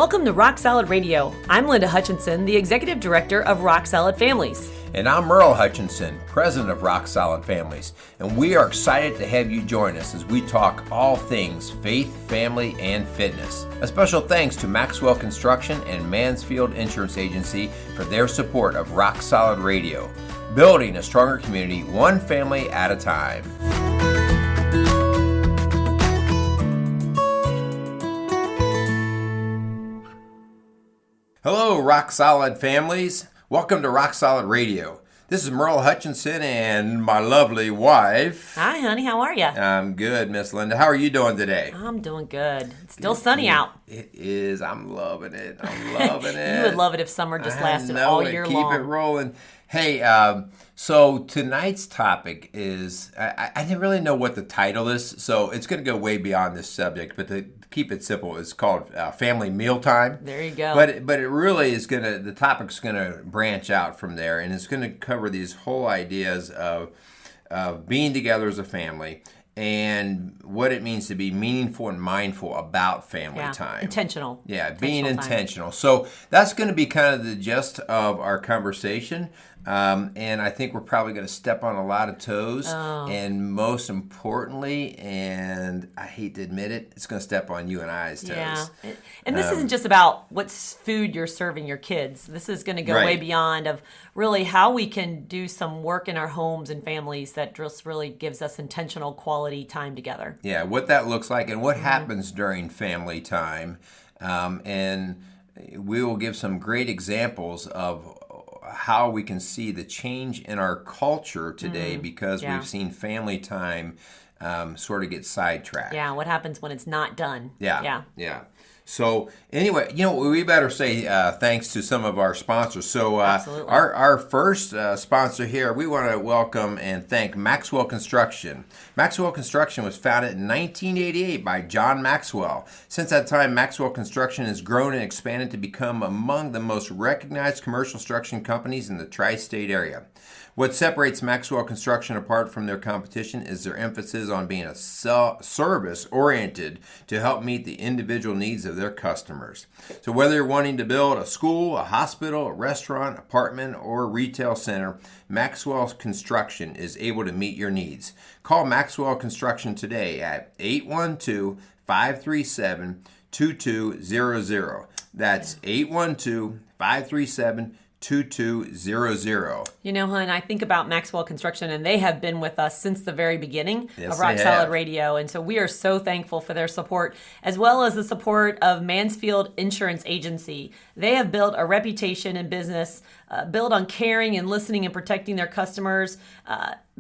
Welcome to Rock Solid Radio. I'm Linda Hutchinson, the Executive Director of Rock Solid Families. And I'm Merrill Hutchinson, President of Rock Solid Families. And we are excited to have you join us as we talk all things faith, family, and fitness. A special thanks to Maxwell Construction and Mansfield Insurance Agency for their support of Rock Solid Radio, building a stronger community one family at a time. Hello, Rock Solid families. Welcome to Rock Solid Radio. This is Merrill Hutchinson and my lovely wife. Hi, honey. How are you? I'm good, Miss Linda. How are you doing today? I'm doing good. It's still sunny out. It is. I'm loving it. I'm loving it. You would love it if summer just lasted all year long. Keep it rolling. Hey, so tonight's topic is, I didn't really know what the title is, so it's going to go way beyond this subject, but to keep it simple, it's called Family Mealtime. There you go. But it really is the topic's going to branch out from there, and it's going to cover these whole ideas of being together as a family and what it means to be meaningful and mindful about family time. Intentional. Yeah, being intentional. So that's going to be kind of the gist of our conversation. And I think we're probably going to step on a lot of toes. And most importantly, and I hate to admit it, it's going to step on you and I's toes. Yeah. And this isn't just about what food you're serving your kids. This is going to go way beyond of really how we can do some work in our homes and families that just really gives us intentional quality time together. Yeah, what that looks like and what happens during family time. And we will give some great examples of how we can see the change in our culture today because we've seen family time sort of get sidetracked. Yeah, what happens when it's not done. Yeah. So anyway, we better say thanks to some of our sponsors. So our first sponsor here, we want to welcome and thank Maxwell Construction. Maxwell Construction was founded in 1988 by John Maxwell. Since that time, Maxwell Construction has grown and expanded to become among the most recognized commercial construction companies in the tri-state area. What separates Maxwell Construction apart from their competition is their emphasis on being a service-oriented to help meet the individual needs of their customers. So whether you're wanting to build a school, a hospital, a restaurant, apartment, or retail center, Maxwell Construction is able to meet your needs. Call Maxwell Construction today at 812-537-2200. That's 812-537-2200. 2200. Hon, I think about Maxwell Construction, and they have been with us since the very beginning of Rock Solid Radio. And so we are so thankful for their support, as well as the support of Mansfield Insurance Agency. They have built a reputation in business, built on caring and listening and protecting their customers,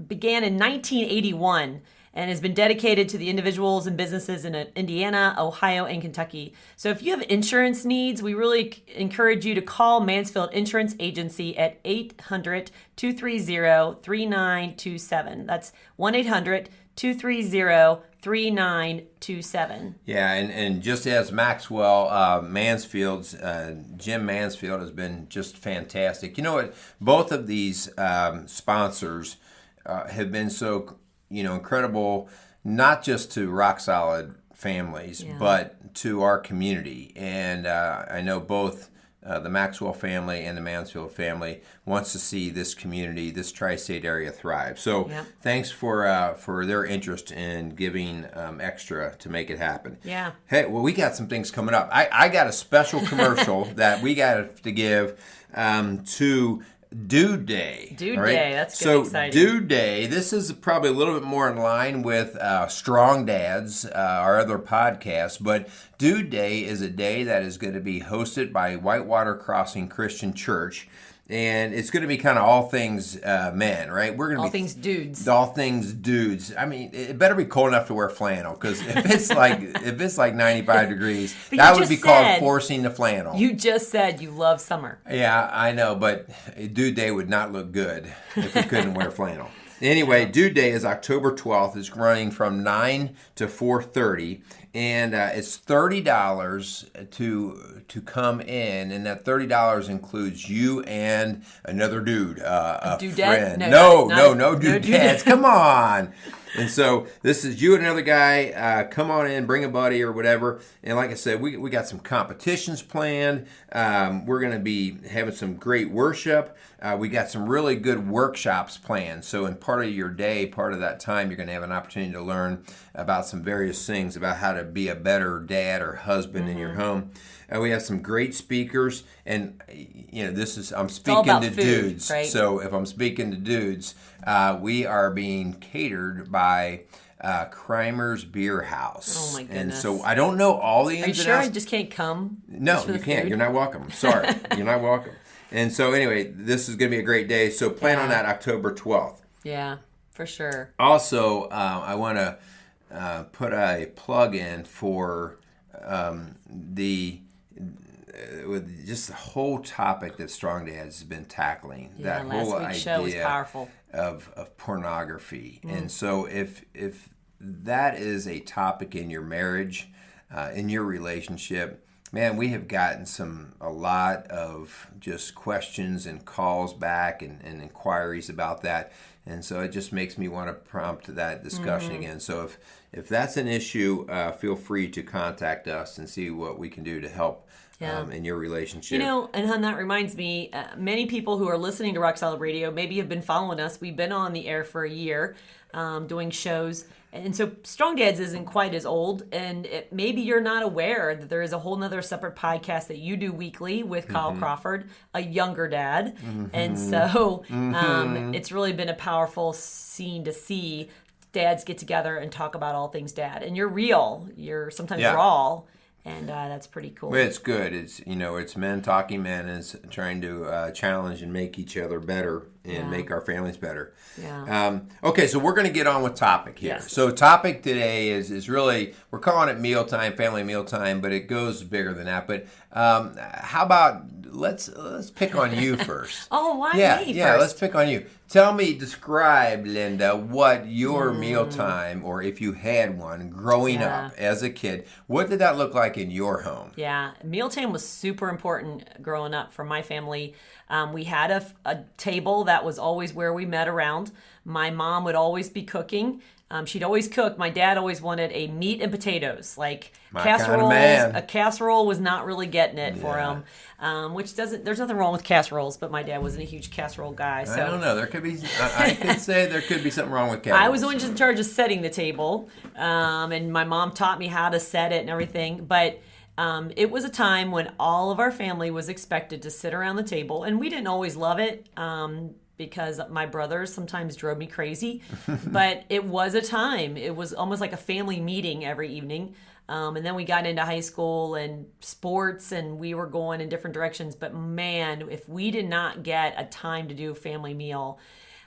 began in 1981. And has been dedicated to the individuals and businesses in Indiana, Ohio, and Kentucky. So if you have insurance needs, we really encourage you to call Mansfield Insurance Agency at 800-230-3927. That's 1-800-230-3927. Yeah, and just as Maxwell, Mansfield's, Jim Mansfield has been just fantastic. You know what? Both of these sponsors have been so incredible, not just to Rock Solid families, but to our community. And I know both the Maxwell family and the Mansfield family wants to see this community, this tri-state area thrive. So thanks for their interest in giving extra to make it happen. Yeah. Hey, well, we got some things coming up. I got a special commercial that we got to give to Dude Day. Dude Day, that's good. Exciting. So Dude Day, this is probably a little bit more in line with Strong Dads, our other podcast, but Dude Day is a day that is going to be hosted by Whitewater Crossing Christian Church. And it's going to be kind of all things men, right? We're going to all things dudes. All things dudes. I mean, it better be cold enough to wear flannel, because if it's like 95 degrees, that would be called forcing the flannel. You just said you love summer. Yeah, I know, but Dude Day would not look good if we couldn't wear flannel. Anyway, Dude Day is October 12th. It's running from 9 to 4:30, and it's $30 to come in, and that $30 includes you and another dude, a dudette? friend. No No dudettes. Come on. And so this is you and another guy. Come on in, bring a buddy or whatever. And like I said, we got some competitions planned. We're going to be having some great worship. We got some really good workshops planned. So in part of your day, part of that time, you're going to have an opportunity to learn about some various things about how to be a better dad or husband in your home. We have some great speakers, and I'm speaking to food, dudes. right? So if I'm speaking to dudes, we are being catered by Crimer's Beer House. Oh my goodness! And so I don't know all the ins and outs. Are you sure I just can't come? No, you can't. Food? You're not welcome. Sorry, you're not welcome. And so anyway, this is going to be a great day. So plan on that October 12th. Yeah, for sure. Also, I want to put a plug in for with just the whole topic that Strong Dads has been tackling. Yeah, that last whole week's idea show was powerful. Of pornography. And so if that is a topic in your marriage, in your relationship, man, we have gotten a lot of just questions and calls back and inquiries about that. And so it just makes me want to prompt that discussion again. So if that's an issue, feel free to contact us and see what we can do to help in your relationship. And Hun, that reminds me, many people who are listening to Rock Solid Radio maybe have been following us. We've been on the air for a year doing shows. And so Strong Dads isn't quite as old, and maybe you're not aware that there is a whole nother separate podcast that you do weekly with Kyle Crawford, a younger dad. And so it's really been a powerful scene to see dads get together and talk about all things dad. And you're real. You're sometimes raw. And that's pretty cool. Well, it's good. It's men talking men, and it's trying to challenge and make each other better and make our families better. Yeah. Okay, so we're going to get on with topic here. Yes. So topic today is really, we're calling it Mealtime, Family Mealtime, but it goes bigger than that. But how about let's pick on you first. Oh, why me first? Yeah, let's pick on you. Describe, Linda, what your mealtime, or if you had one, growing up as a kid, what did that look like in your home? Yeah, mealtime was super important growing up for my family. We had a table that was always where we met around. My mom would always be cooking. She'd always cook. My dad always wanted a meat and potatoes, like casseroles. A casserole was not really getting it for him, there's nothing wrong with casseroles, but my dad wasn't a huge casserole guy. So I don't know. There could be. I could say there could be something wrong with casseroles. I was always in charge of setting the table, and my mom taught me how to set it and everything. But it was a time when all of our family was expected to sit around the table, and we didn't always love it. Because my brothers sometimes drove me crazy. But it was a time. It was almost like a family meeting every evening. And then we got into high school and sports, and we were going in different directions. But man, if we did not get a time to do a family meal,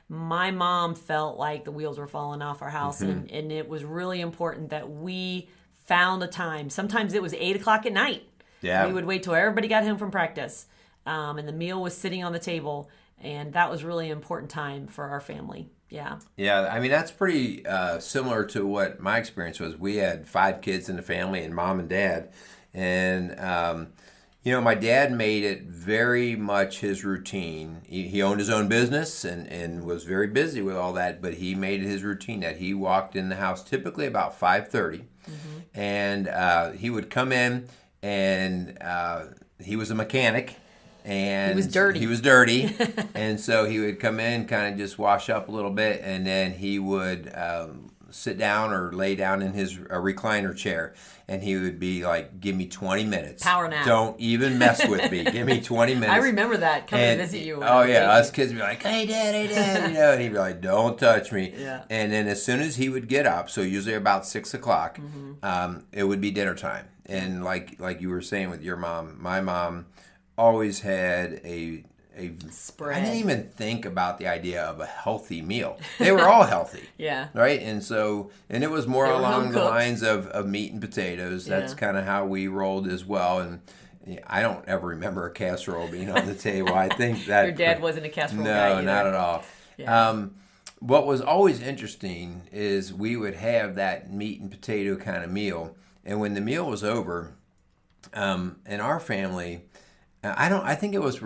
my mom felt like the wheels were falling off our house. And it was really important that we found a time. Sometimes it was 8 o'clock at night. Yeah. We would wait till everybody got home from practice. And the meal was sitting on the table. And that was really an important time for our family. Yeah. Yeah, I mean, that's pretty similar to what my experience was. We had 5 kids in the family, and mom and dad. And, my dad made it very much his routine. He owned his own business and was very busy with all that, but he made it his routine that he walked in the house typically about 5:30. And he would come in, and he was a mechanic. And he was dirty. And so he would come in, kind of just wash up a little bit, and then he would sit down or lay down in his recliner chair, and he would be like, give me 20 minutes. Power nap. Don't even mess with me. Give me 20 minutes. I remember that, coming to visit you. Oh, yeah. Us kids would be like, hey, Dad, and he'd be like, don't touch me. Yeah. And then as soon as he would get up, so usually about 6 o'clock, it would be dinner time. And like you were saying with your mom, my mom always had a spread. I didn't even think about the idea of a healthy meal. They were all healthy. Yeah. Right? And it was more along the lines of meat and potatoes. That's kind of how we rolled as well. And I don't ever remember a casserole being on the table. I think that your dad wasn't a casserole guy either. No, not at all. Yeah. What was always interesting is we would have that meat and potato kind of meal. And when the meal was over, in our family, I think it was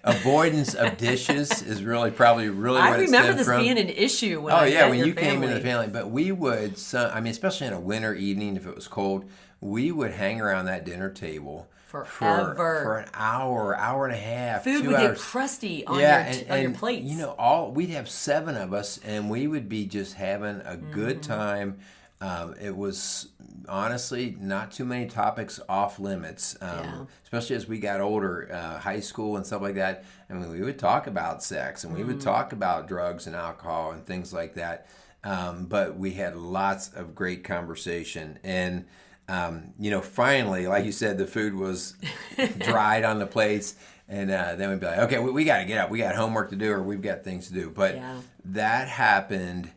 avoidance of dishes is probably what I it remember stemmed this from. being an issue when when you your came into family. the family. But we would, especially in a winter evening if it was cold, we would hang around that dinner table Forever. for an hour, hour and a half, Food 2 would hours. get crusty on on your plates. We'd have 7 of us, and we would be just having a good time. It was honestly not too many topics off limits, especially as we got older, high school and stuff like that. I mean, we would talk about sex, and we would talk about drugs and alcohol and things like that. But we had lots of great conversation. And, finally, like you said, the food was dried on the plates. And then we'd be like, okay, we got to get up. We got homework to do, or we've got things to do. But that happened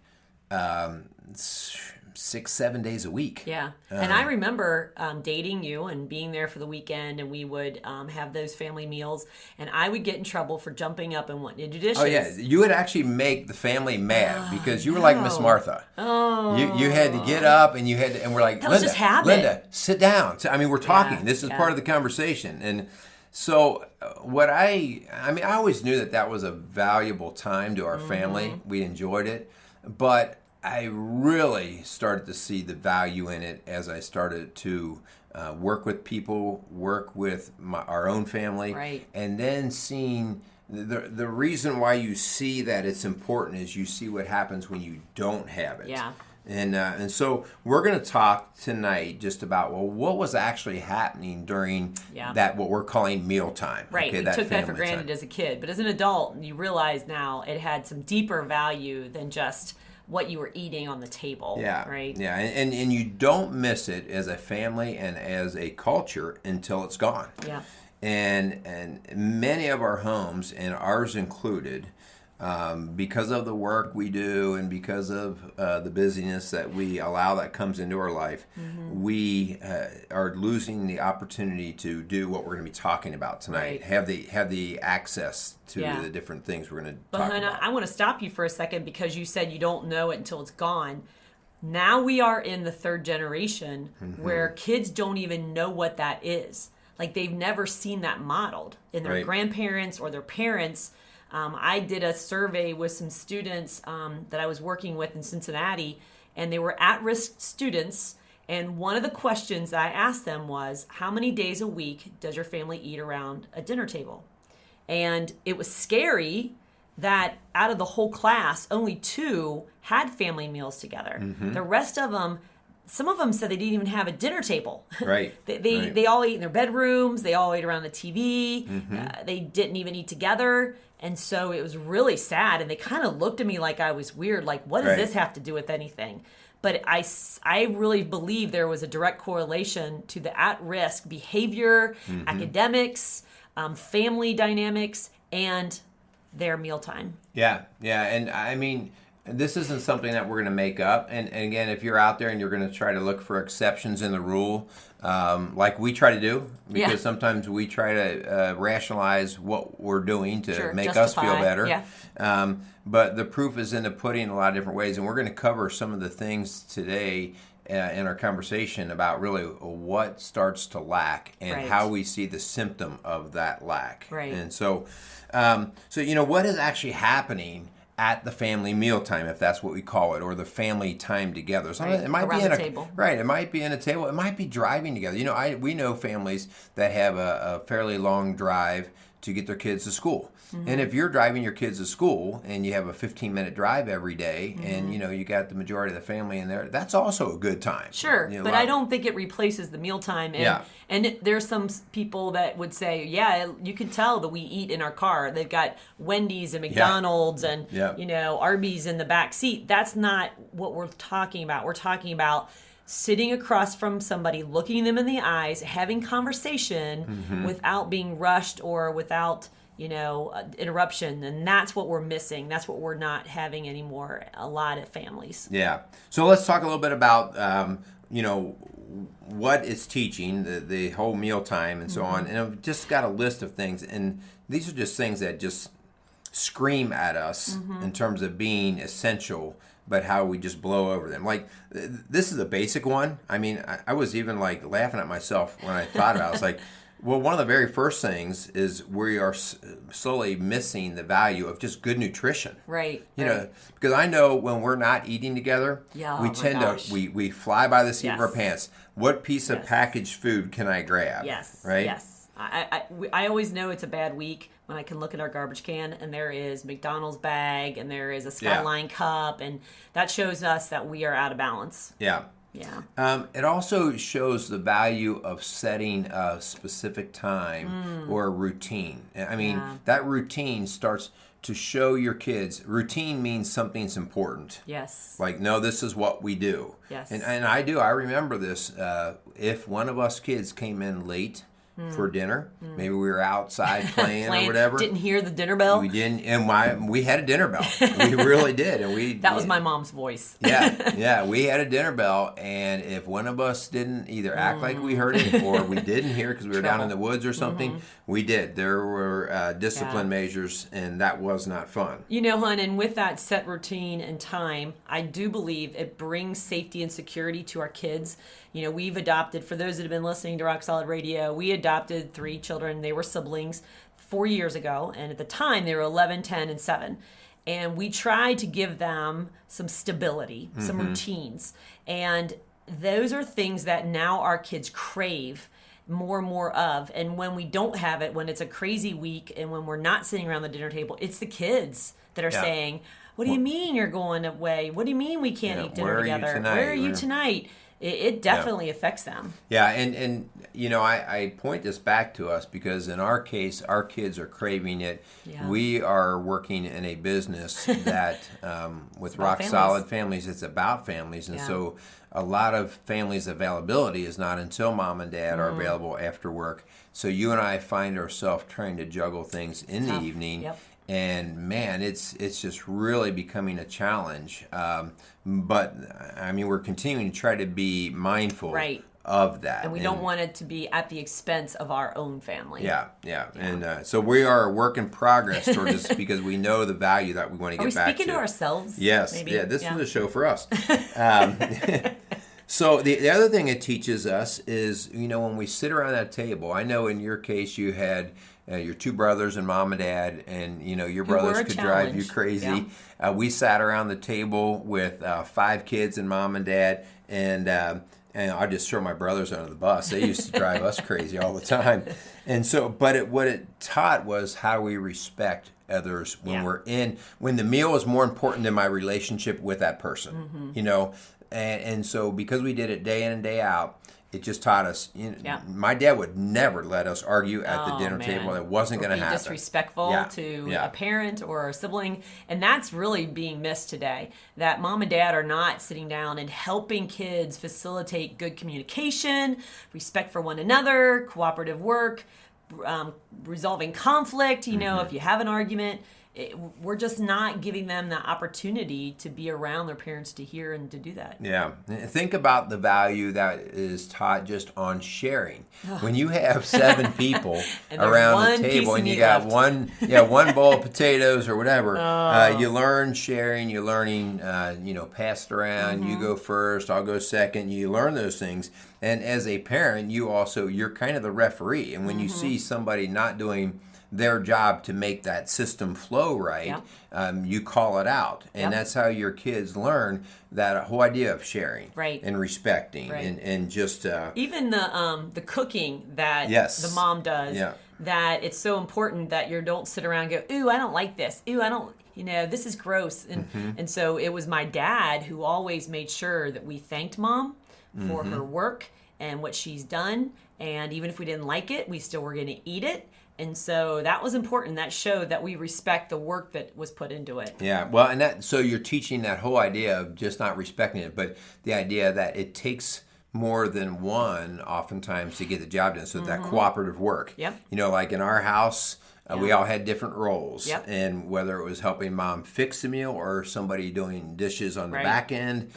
6-7 days a week. Yeah. And I remember dating you and being there for the weekend, and we would have those family meals, and I would get in trouble for jumping up and wanting to do dishes. Oh, yeah. You would actually make the family mad because you were like Miss Martha. Oh. You had to get up, and we're like, that was just habit. Linda, sit down. I mean, we're talking. This is part of the conversation. And so I always knew that was a valuable time to our family. We enjoyed it. But I really started to see the value in it as I started to work with people, work with our own family, right. And then seeing the reason why you see that it's important is you see what happens when you don't have it. Yeah. And so we're going to talk tonight just about, what was actually happening during that, what we're calling mealtime. Right. Okay, we took that for family granted time. as a kid. But as an adult, you realize now it had some deeper value than just what you were eating on the table. Yeah. Right. Yeah. And you don't miss it as a family and as a culture until it's gone. Yeah. And many of our homes, and ours included, because of the work we do and because of the busyness that we allow that comes into our life, we are losing the opportunity to do what we're going to be talking about tonight. Right. Have the access to the different things we're going to talk about. I want to stop you for a second because you said you don't know it until it's gone. Now we are in the third generation where kids don't even know what that is. Like they've never seen that modeled in their grandparents or their parents. I did a survey with some students that I was working with in Cincinnati, and they were at-risk students. And one of the questions I asked them was, how many days a week does your family eat around a dinner table? And it was scary that out of the whole class, only 2 had family meals together. The rest of them, some of them said they didn't even have a dinner table. Right. They all ate in their bedrooms. They all ate around the TV. They didn't even eat together. And so it was really sad. And they kind of looked at me like I was weird. Like, what does this have to do with anything? But I really believe there was a direct correlation to the at-risk behavior, academics, family dynamics, and their mealtime. Yeah. And I mean, this isn't something that we're going to make up. And again, if you're out there and you're going to try to look for exceptions in the rule, like we try to do, because sometimes we try to rationalize what we're doing to make us feel better. Yeah. But the proof is in the pudding in a lot of different ways. And we're going to cover some of the things today in our conversation about really what starts to lack and how we see the symptom of that lack. Right. And so what is actually happening at the family mealtime, if that's what we call it, or the family time together. So it might around be in the a table. Right. It might be in a table. It might be driving together. We know families that have a fairly long drive to get their kids to school. And if you're driving your kids to school and you have a 15-minute drive every day, and you got the majority of the family in there, that's also a good time. Sure, but I don't think it replaces the mealtime. And there's some people that would say, you can tell that we eat in our car. They've got Wendy's and McDonald's and Arby's in the back seat. That's not what we're talking about. We're talking about sitting across from somebody, looking them in the eyes, having conversation without being rushed or without interruption. And that's what we're missing. That's what we're not having anymore, a lot of families. Yeah. So let's talk a little bit about, what it's teaching, the whole mealtime and so on. And I've just got a list of things. And these are just things that just scream at us in terms of being essential, but how we just blow over them. Like, this is a basic one. I mean, I was even like laughing at myself when I thought about it. I was like, Well, one of the very first things is we are slowly missing the value of just good nutrition. Right. You know, because I know when we're not eating together, we tend to we fly by the seat of our pants. What piece of packaged food can I grab? Yes. Right. Yes. I always know it's a bad week when I can look at our garbage can and there is McDonald's bag and there is a Skyline cup, and that shows us that we are out of balance. Yeah. Yeah. It also shows the value of setting a specific time or a routine. I mean, that routine starts to show your kids. Routine means something's important. Yes. Like, no, this is what we do. Yes. And I do. I remember this. If one of us kids came in late for dinner, maybe we were outside playing or whatever. Didn't hear the dinner bell. We didn't, and we had a dinner bell. We really did, and that was my mom's voice. yeah, we had a dinner bell, and if one of us didn't either act like we heard it or we didn't hear it because we were down in the woods or something, we did. There were discipline measures, and that was not fun. You know, hon, and with that set routine and time, I do believe it brings safety and security to our kids. You know, we've adopted, for those that have been listening to Rock Solid Radio, we adopted 3 children. They were siblings 4 years ago, and at the time they were 11, 10, and 7. And we tried to give them some stability, some routines. And those are things that now our kids crave more and more of. And when we don't have it, when it's a crazy week and when we're not sitting around the dinner table, it's the kids that are saying, what do you mean you're going away? What do you mean we can't eat dinner together? Where are you tonight? It definitely affects them. Yeah, and you know, I point this back to us because in our case, our kids are craving it. Yeah. We are working in a business that, with Rock Solid Families, it's about families. And so a lot of families' availability is not until mom and dad are available after work. So you and I find ourselves trying to juggle things in the evening. Yep. And man, it's just really becoming a challenge. But I mean, we're continuing to try to be mindful of that, and we don't want it to be at the expense of our own family. Yeah. And so we are a work in progress toward this because we know the value that we want to get back to. Are we speaking to ourselves? Yes. Maybe? Yeah. This is a show for us. So the other thing it teaches us is, you know, when we sit around that table, I know in your case you had your 2 brothers and mom and dad, and, you know, your brothers could drive you crazy. Yeah. We sat around the table with 5 kids and mom and dad, and I just throw my brothers under the bus. They used to drive us crazy all the time. And so, but what it taught was how we respect others when when the meal is more important than my relationship with that person, you know. And so because we did it day in and day out, it just taught us. You know, my dad would never let us argue at the dinner table. It wasn't going to happen. Disrespectful to a parent or a sibling, and that's really being missed today. That mom and dad are not sitting down and helping kids facilitate good communication, respect for one another, cooperative work, resolving conflict. You know, if you have an argument. We're just not giving them the opportunity to be around their parents to hear and to do that. Yeah. Think about the value that is taught just on sharing. When you have 7 people around the table and you got one bowl of potatoes or whatever, you learn sharing, you're learning, pass it around, you go first, I'll go second, you learn those things. And as a parent, you're kind of the referee. And when you see somebody not doing their job to make that system flow right, you call it out. And that's how your kids learn that whole idea of sharing and respecting and just... even the cooking that the mom does, that it's so important that you don't sit around and go, ooh, I don't like this. Ooh, I don't... this is gross. And so it was my dad who always made sure that we thanked mom for her work and what she's done. And even if we didn't like it, we still were going to eat it. And so that was important. That showed that we respect the work that was put into it. Yeah, well, so you're teaching that whole idea of just not respecting it, but the idea that it takes more than one oftentimes to get the job done. So that cooperative work. Yep. Like in our house, we all had different roles. And whether it was helping mom fix the meal or somebody doing dishes on the back end.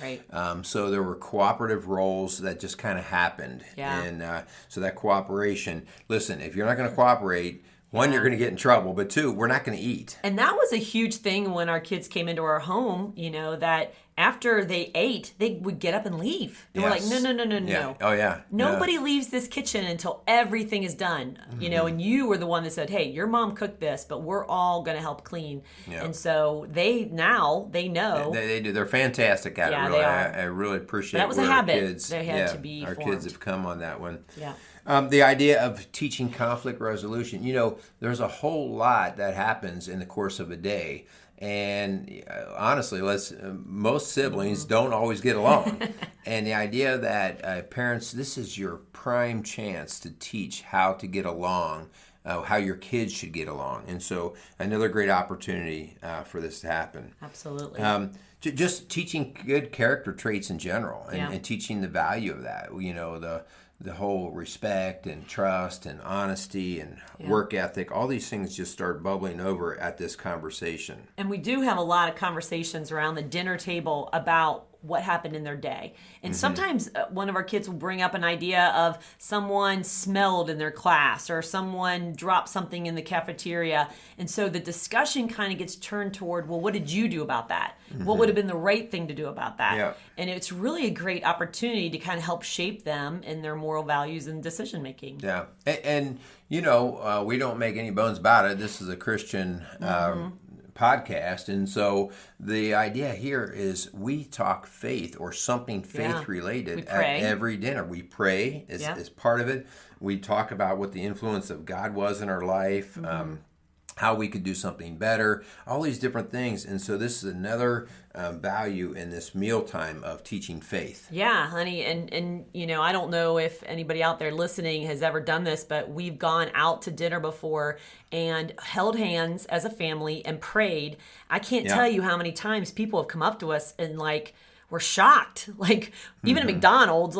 So there were cooperative roles that just kind of happened. And so that cooperation, listen, if you're not going to cooperate, One, you're going to get in trouble, but two, we're not going to eat. And that was a huge thing when our kids came into our home, that after they ate, they would get up and leave. And we're like, no. Oh, yeah. Nobody leaves this kitchen until everything is done. And you were the one that said, hey, your mom cooked this, but we're all going to help clean. Yeah. And so they know. They do. They're fantastic at it. Really. They are. I really appreciate that was a habit. Kids, they had to be our formed. kids have come on that one. Yeah. The idea of teaching conflict resolution. There's a whole lot that happens in the course of a day. And honestly, most siblings don't always get along. And the idea that parents, this is your prime chance to teach how to get along, how your kids should get along. And so another great opportunity for this to happen. Absolutely. Just teaching good character traits in general and teaching the value of that. The whole respect and trust and honesty and work ethic, all these things just start bubbling over at this conversation. And we do have a lot of conversations around the dinner table about what happened in their day. And sometimes one of our kids will bring up an idea of someone smelled in their class or someone dropped something in the cafeteria. And so the discussion kind of gets turned toward, well, what did you do about that? What would have been the right thing to do about that? Yeah. And it's really a great opportunity to kind of help shape them in their moral values and decision making. Yeah. And we don't make any bones about it. This is a Christian podcast, and so the idea here is we talk faith or something faith related at every dinner. We pray as part of it. We talk about what the influence of God was in our life, how we could do something better, all these different things. And so this is another value in this mealtime of teaching faith. Yeah, honey. And I don't know if anybody out there listening has ever done this, but we've gone out to dinner before and held hands as a family and prayed. I can't tell you how many times people have come up to us and we're shocked. Even at McDonald's,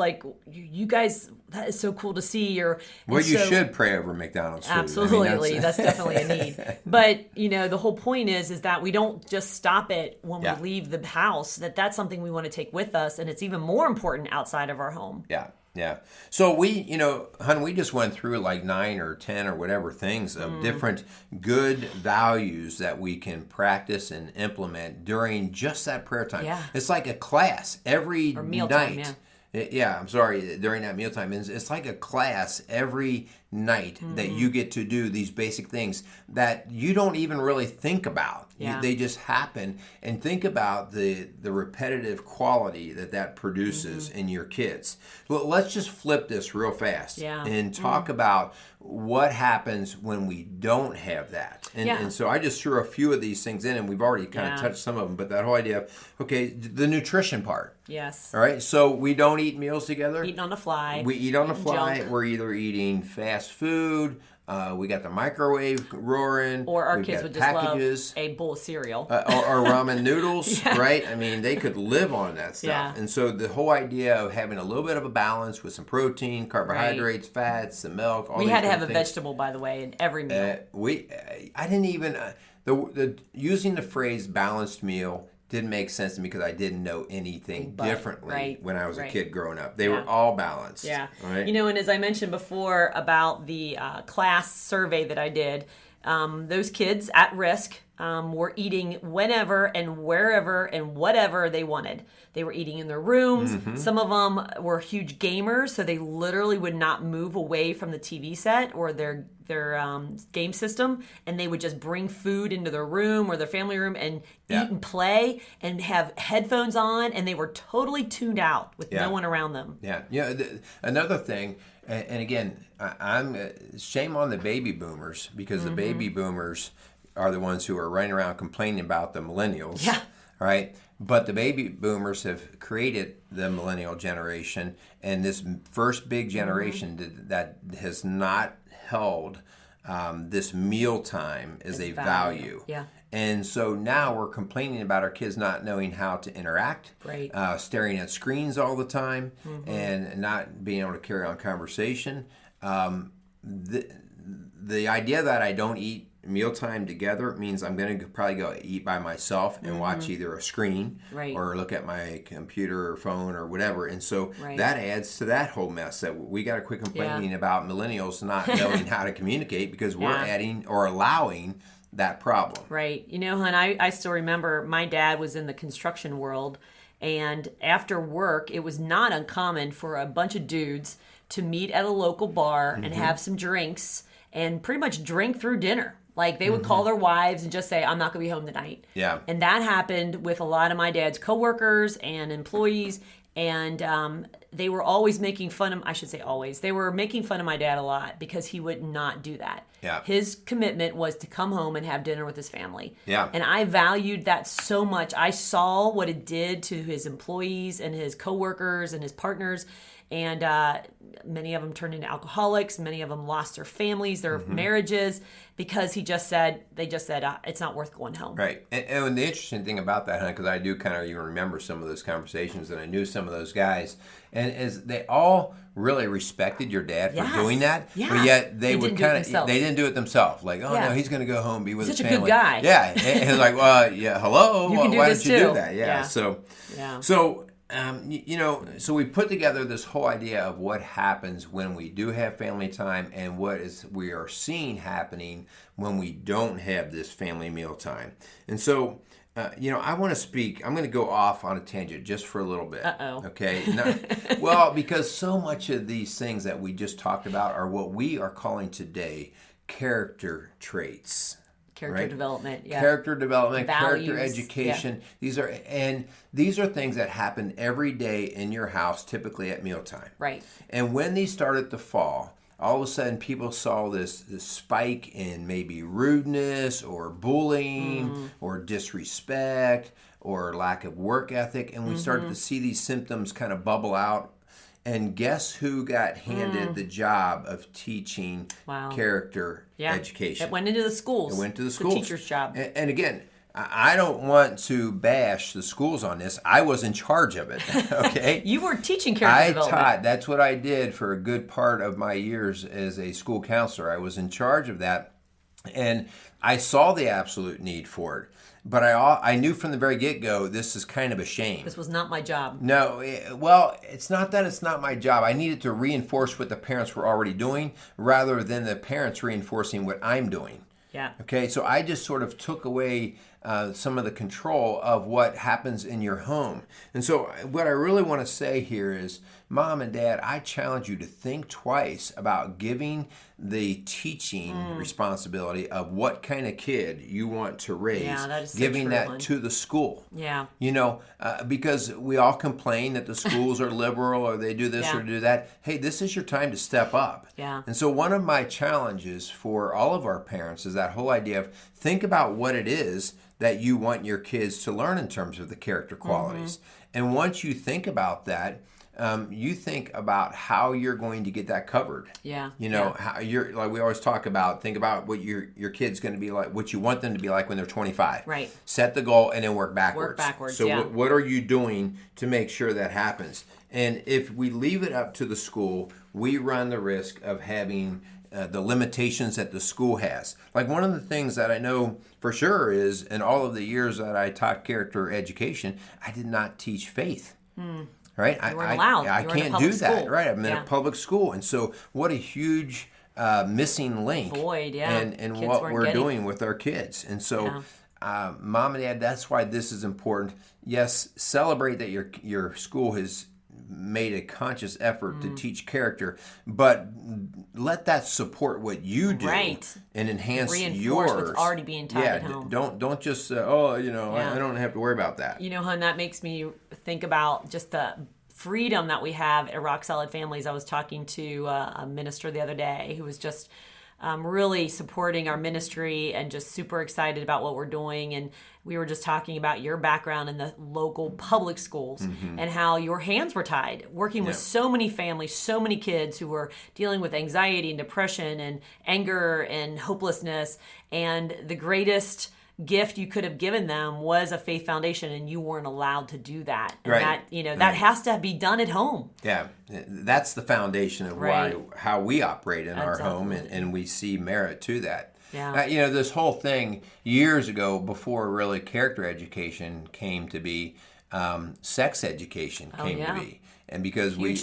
you guys, that is so cool to see. You should pray over McDonald's food. Absolutely. That's definitely a need. But, the whole point is that we don't just stop it when we leave the house, that's something we want to take with us. And it's even more important outside of our home. Yeah. Yeah. So we just went through 9 or 10 or whatever things of different good values that we can practice and implement during just that prayer time. Yeah. It's like a class every mealtime, night. During that mealtime. It's like a class every night that you get to do these basic things that you don't even really think about. Yeah. They just happen. And think about the repetitive quality that produces in your kids. Well, let's just flip this real fast and talk about what happens when we don't have that. And so I just threw a few of these things in, and we've already kind of touched some of them, but that whole idea of, the nutrition part. Yes. All right, so we don't eat meals together. Eating on the fly. We eat on the fly. Junk. We're either eating fast food, we got the microwave roaring. Or our kids would just packages. love a bowl of cereal. Or ramen noodles, right? I mean, they could live on that stuff. Yeah. And so the whole idea of having a little bit of a balance with some protein, carbohydrates, fats, some milk, all we these had to have a things. vegetable, by the way, in every meal. I didn't even... using the phrase balanced meal didn't make sense to me because I didn't know anything differently when I was a kid growing up. They were all balanced. Yeah. Right? And as I mentioned before about the class survey that I did, those kids at risk were eating whenever and wherever and whatever they wanted. They were eating in their rooms. Some of them were huge gamers, so they literally would not move away from the TV set or their game system, and they would just bring food into their room or their family room and eat and play and have headphones on, and they were totally tuned out with no one around them. Another thing, and again, I'm shame on the baby boomers, because the baby boomers are the ones who are running around complaining about the millennials. Yeah. Right? But the baby boomers have created the millennial generation, and this first big generation that has not held this mealtime as a value. Yeah. And so now we're complaining about our kids not knowing how to interact, staring at screens all the time, and not being able to carry on conversation. The idea that I don't eat mealtime together means I'm going to probably go eat by myself and watch either a screen or look at my computer or phone or whatever. And so that adds to that whole mess that we got to quit complaining about millennials not knowing how to communicate, because we're adding or allowing that problem. Right. You know, hon, I still remember my dad was in the construction world, and after work, it was not uncommon for a bunch of dudes to meet at a local bar and have some drinks and pretty much drink through dinner. Like, they would call their wives and just say, I'm not going to be home tonight. Yeah. And that happened with a lot of my dad's coworkers and employees. And they were always making fun of, I should say always, they were making fun of my dad a lot because he would not do that. Yeah. His commitment was to come home and have dinner with his family. Yeah. And I valued that so much. I saw what it did to his employees and his coworkers and his partners. And many of them turned into alcoholics. Many of them lost their families, their marriages, because they just said, it's not worth going home. Right. And the interesting thing about that, because I do kind of even remember some of those conversations, and I knew some of those guys, and is they all really respected your dad for doing that, but yet they would kind of, they didn't do it themselves. Like, oh no, he's going to go home, be with his family. Such a good guy. Yeah. And it's like, well, hello, why don't you do that? Yeah. So so we put together this whole idea of what happens when we do have family time and what is we are seeing happening when we don't have this family meal time. And so, I want to speak. I'm going to go off on a tangent just for a little bit. Uh-oh. Okay? Well, because so much of these things that we just talked about are what we are calling today character traits. Character development, Character development, values, character education. These are things that happen every day in your house, typically at mealtime. Right. And when these started to fall, all of a sudden people saw this spike in maybe rudeness or bullying or disrespect or lack of work ethic, and we started to see these symptoms kind of bubble out. And guess who got handed the job of teaching character education? It went into the schools. It went to the schools. The teacher's job. And again, I don't want to bash the schools on this. I was in charge of it, okay? You were teaching character development. I taught. That's what I did for a good part of my years as a school counselor. I was in charge of that, and I saw the absolute need for it. But I knew from the very get-go, this is kind of a shame. This was not my job. No, well, it's not that it's not my job. I needed to reinforce what the parents were already doing rather than the parents reinforcing what I'm doing. Yeah. Okay, so I just sort of took away some of the control of what happens in your home. And so what I really want to say here is, Mom and Dad, I challenge you to think twice about giving the teaching responsibility of what kind of kid you want to raise, that is so giving true, that to the school. Yeah. Because we all complain that the schools are liberal or they do this or do that. Hey, this is your time to step up. Yeah. And so one of my challenges for all of our parents is that whole idea of think about what it is that you want your kids to learn in terms of the character qualities. And once you think about that, you think about how you're going to get that covered. Yeah. How you're, like we always talk about, think about what your kid's going to be like, what you want them to be like when they're 25. Right. Set the goal and then work backwards. Work backwards, So what are you doing to make sure that happens? And if we leave it up to the school, we run the risk of having the limitations that the school has. Like one of the things that I know for sure is in all of the years that I taught character education, I did not teach faith. Right? You weren't allowed. I can't do that. School. Right? I'm in a public school. And so what a huge missing link void, in what we're doing with our kids. And so Mom and Dad, that's why this is important. Yes, celebrate that your school has made a conscious effort to teach character, but let that support what you do and enhance Reinforce yours. what's already being taught at home. Don't just I don't have to worry about that. Hon, that makes me think about just the freedom that we have at Rock Solid Families. I was talking to a minister the other day who was just really supporting our ministry and just super excited about what we're doing. And we were just talking about your background in the local public schools and how your hands were tied, working with so many families, so many kids who were dealing with anxiety and depression and anger and hopelessness. And the greatest gift you could have given them was a faith foundation, and you weren't allowed to do that. And that has to be done at home. Yeah, that's the foundation of how we operate in our home, and we see merit to that. Yeah. This whole thing years ago, before really character education came to be, sex education came to be. And because we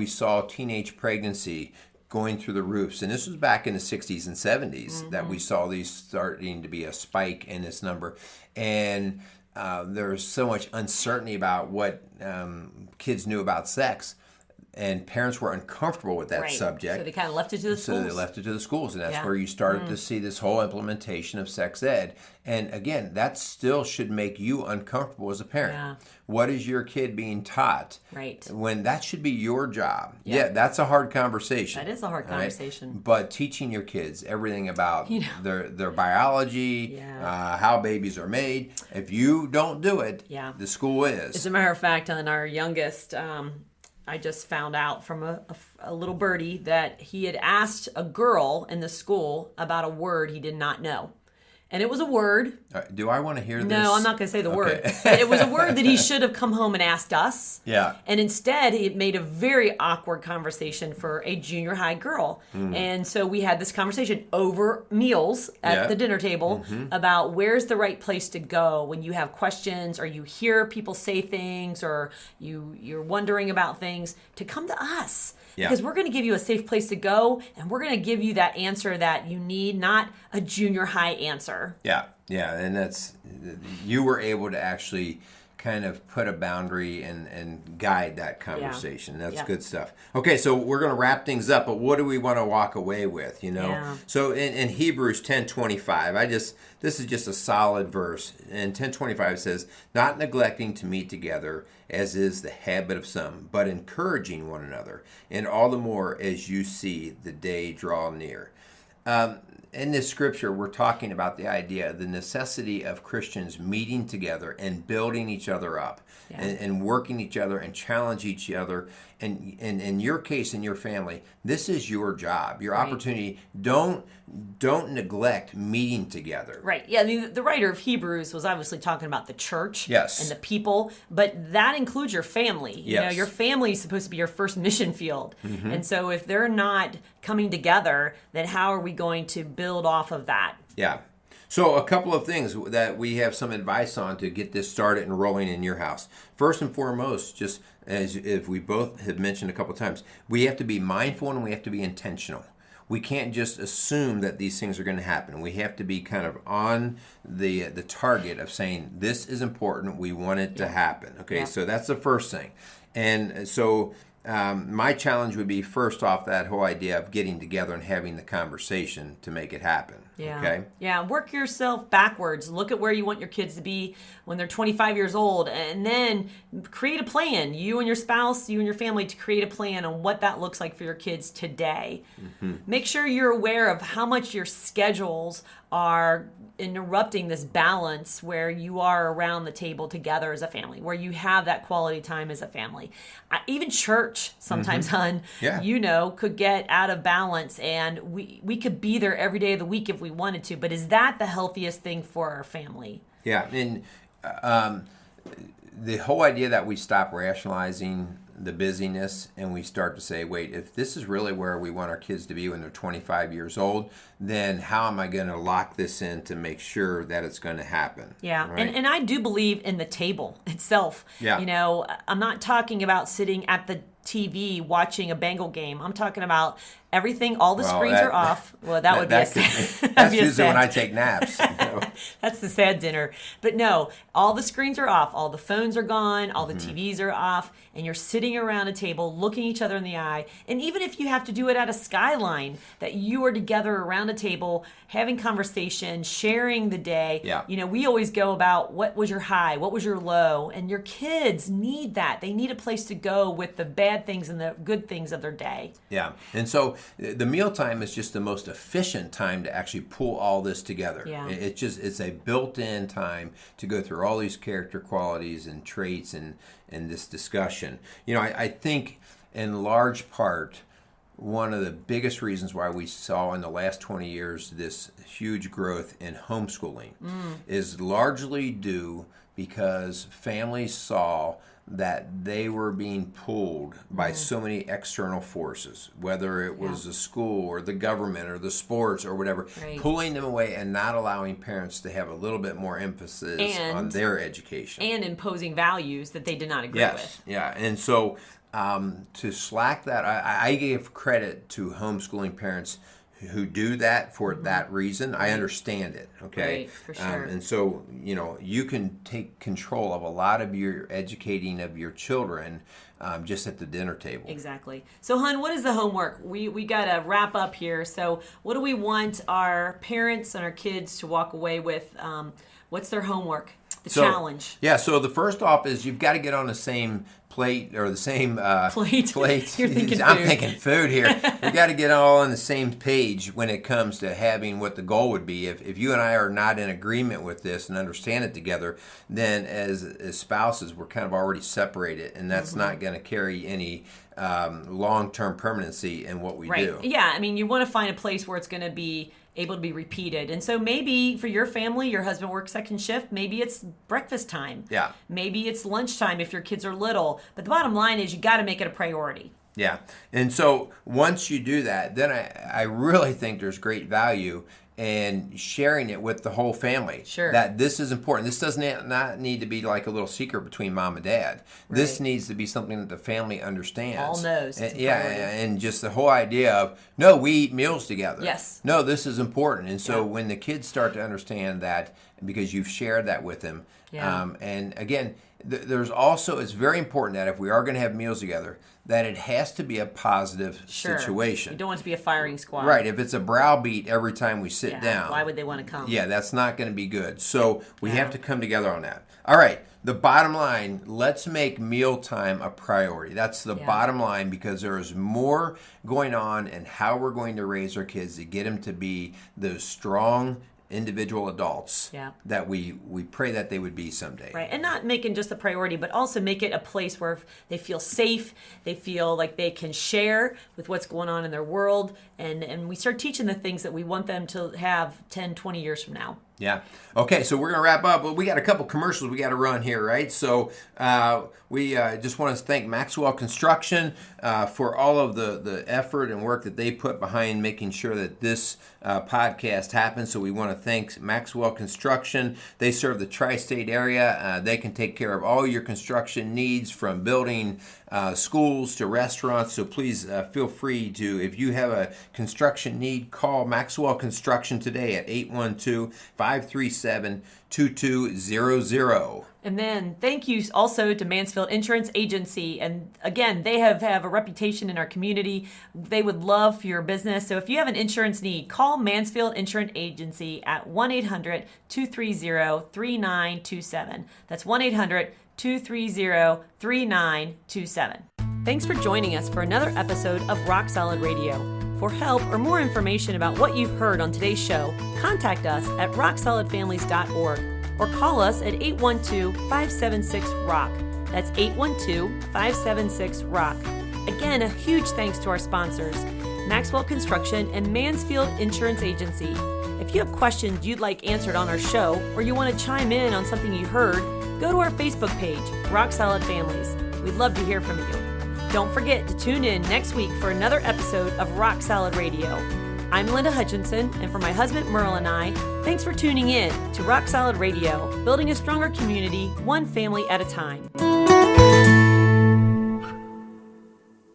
saw teenage pregnancy going through the roofs, and this was back in the 60s and 70s that we saw these starting to be a spike in this number. And there was so much uncertainty about what kids knew about sex. And parents were uncomfortable with that subject. So they kind of left it to the schools. So they left it to the schools. And that's where you started to see this whole implementation of sex ed. And again, that still should make you uncomfortable as a parent. Yeah. What is your kid being taught? Right. When that should be your job. Yeah, that's a hard conversation. That is a hard conversation. Right? But teaching your kids everything about their biology, how babies are made. If you don't do it, the school is. As a matter of fact, on our youngest... I just found out from a little birdie that he had asked a girl in the school about a word he did not know. And it was a word. Do I want to hear this? No, I'm not going to say the word. But it was a word that he should have come home and asked us. Yeah. And instead, it made a very awkward conversation for a junior high girl. And so we had this conversation over meals at the dinner table about where's the right place to go when you have questions or you hear people say things or you're wondering about things, to come to us. Yeah. Because we're going to give you a safe place to go, and we're going to give you that answer that you need, not a junior high answer. Yeah, and that's, you were able to actually kind of put a boundary and guide that conversation. That's good stuff. Okay, so we're going to wrap things up, but what do we want to walk away with, So in Hebrews 10:25, this is just a solid verse. And 10:25 says, "Not neglecting to meet together, as is the habit of some, but encouraging one another, and all the more as you see the day draw near." In this scripture, we're talking about the idea, the necessity of Christians meeting together and building each other up and working each other and challenge each other. And in your case, in your family, this is your job, your opportunity. Don't neglect meeting together. Right. Yeah. I mean, the writer of Hebrews was obviously talking about the church and the people, but that includes your family. You know, your family is supposed to be your first mission field. And so if they're not coming together, then how are we going to build off of that? Yeah. So a couple of things that we have some advice on to get this started and rolling in your house. First and foremost, just as if we both have mentioned a couple of times, we have to be mindful and we have to be intentional. We can't just assume that these things are going to happen. We have to be kind of on the target of saying, this is important, we want it to happen. Okay, so that's the first thing. And so my challenge would be, first off, that whole idea of getting together and having the conversation to make it happen. Yeah. Okay? Yeah. Work yourself backwards. Look at where you want your kids to be when they're 25 years old, and then create a plan. You and your spouse, you and your family, to create a plan on what that looks like for your kids today. Make sure you're aware of how much your schedules are interrupting this balance where you are around the table together as a family, where you have that quality time as a family. Even church sometimes, could get out of balance, and we could be there every day of the week if we wanted to, but is that the healthiest thing for our family? Yeah, and the whole idea that we stop rationalizing the busyness and we start to say, wait, if this is really where we want our kids to be when they're 25 years old, then how am I going to lock this in to make sure that it's going to happen? Yeah, right? and I do believe in the table itself. Yeah. You know, I'm not talking about sitting at the TV watching a Bengal game. I'm talking about everything, all the screens are off. Well, that would be a sad. That's usually when I take naps. That's the sad dinner. But no, all the screens are off. All the phones are gone. All the TVs are off. And you're sitting around a table looking each other in the eye. And even if you have to do it at a skyline, that you are together around a table, having conversation, sharing the day. Yeah. You know, we always go about what was your high, what was your low. And your kids need that. They need a place to go with the bad things and the good things of their day. Yeah. And so the mealtime is just the most efficient time to actually pull all this together. Yeah. It's a built-in time to go through all these character qualities and traits and this discussion. You know, I think in large part, one of the biggest reasons why we saw in the last 20 years this huge growth in homeschooling is largely due because families saw that they were being pulled by so many external forces, whether it was the school or the government or the sports or whatever, pulling them away and not allowing parents to have a little bit more emphasis on their education. And imposing values that they did not agree with. Yeah, and so to slack that, I gave credit to homeschooling parents who do that for that reason. I understand it, okay? Right, for sure. And so, you can take control of a lot of your educating of your children just at the dinner table. Exactly. So, hon, what is the homework? We got to wrap up here. So, what do we want our parents and our kids to walk away with? What's their homework? The challenge. Yeah, so the first off is you've got to get on the same plate or the same plate. You're thinking I'm food. thinking food here. We got to get all on the same page when it comes to having what the goal would be. If you and I are not in agreement with this and understand it together, then as spouses, we're kind of already separated, and that's not going to carry any long-term permanency in what we do. Yeah, I mean, you want to find a place where it's going to be able to be repeated. And so maybe for your family, your husband works second shift, maybe it's breakfast time. Yeah. Maybe it's lunchtime if your kids are little. But the bottom line is you got to make it a priority. Yeah. And so once you do that, then I really think there's great value in sharing it with the whole family. Sure. That this is important. This does not need to be like a little secret between mom and dad. Right. This needs to be something that the family understands. All knows. And just the whole idea of, no, we eat meals together. Yes. No, this is important. And so when the kids start to understand that, because you've shared that with them, and again, there's also, it's very important that if we are going to have meals together, that it has to be a positive situation. You don't want it to be a firing squad. Right. If it's a browbeat every time we sit down. Why would they want to come? Yeah, that's not going to be good. So we have to come together on that. All right. The bottom line, let's make mealtime a priority. That's the bottom line, because there is more going on in how we're going to raise our kids to get them to be those strong individual adults that we pray that they would be someday. Right, and not making just a priority, but also make it a place where they feel safe, they feel like they can share with what's going on in their world, and we start teaching the things that we want them to have 10, 20 years from now. Yeah. Okay, so we're going to wrap up. But we got a couple commercials we got to run here, right? So we just want to thank Maxwell Construction for all of the effort and work that they put behind making sure that this podcast happens. So we want to thank Maxwell Construction. They serve the tri-state area. They can take care of all your construction needs, from building schools to restaurants. So please feel free to, if you have a construction need, call Maxwell Construction today at 812-537-2200. And then thank you also to Mansfield Insurance Agency. And again, they have a reputation in our community. They would love for your business. So if you have an insurance need, call Mansfield Insurance Agency at 1-800-230-3927. That's 1-800-230-3927. Thanks for joining us for another episode of Rock Solid Radio. For help or more information about what you've heard on today's show, contact us at rocksolidfamilies.org or call us at 812-576-ROCK. That's 812-576-ROCK. Again, a huge thanks to our sponsors, Maxwell Construction and Mansfield Insurance Agency. If you have questions you'd like answered on our show, or you want to chime in on something you heard, go to our Facebook page, Rock Solid Families. We'd love to hear from you. Don't forget to tune in next week for another episode of Rock Solid Radio. I'm Linda Hutchinson, and for my husband Merrill and I, thanks for tuning in to Rock Solid Radio, building a stronger community, one family at a time.